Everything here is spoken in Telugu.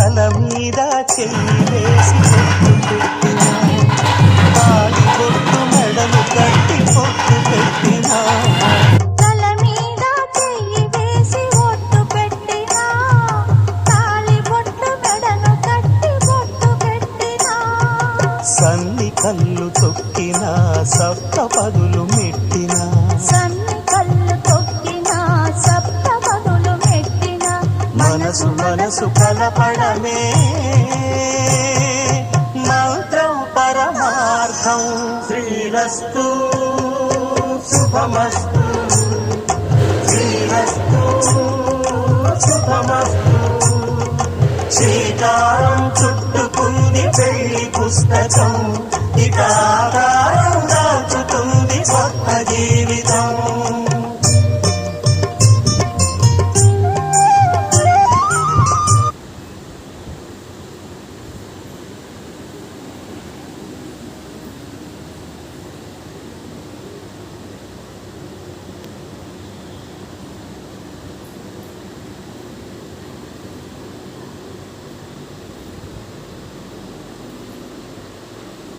తల మీద చెయ్యి వేసి పెట్టినా, తాళి బొట్టు మెడలు కట్టి పొట్టు పెట్టినా, తల మీద చెయ్యి వేసి ఒట్టు పెట్టినా, తాళి బొట్టు మెడలు కట్టి పొట్టు పెట్టినా, సన్ని కళ్ళు తొక్కినా సప్త పదులు మెట్టినా, సన్ని కళ్ళు తొక్కినా సప్త పదులు మెట్టినా, మనసు మనసు కలపడమే మంత్రం పరమార్థం. శ్రీరస్తు శుభమస్తు, శ్రీరస్తు శుభమస్తు. శ్రీకారం చుట్టుకుంది పెళ్లి పుస్తకం, ఇక ఆకారం దాచుతుంది కొత్త జీవితం.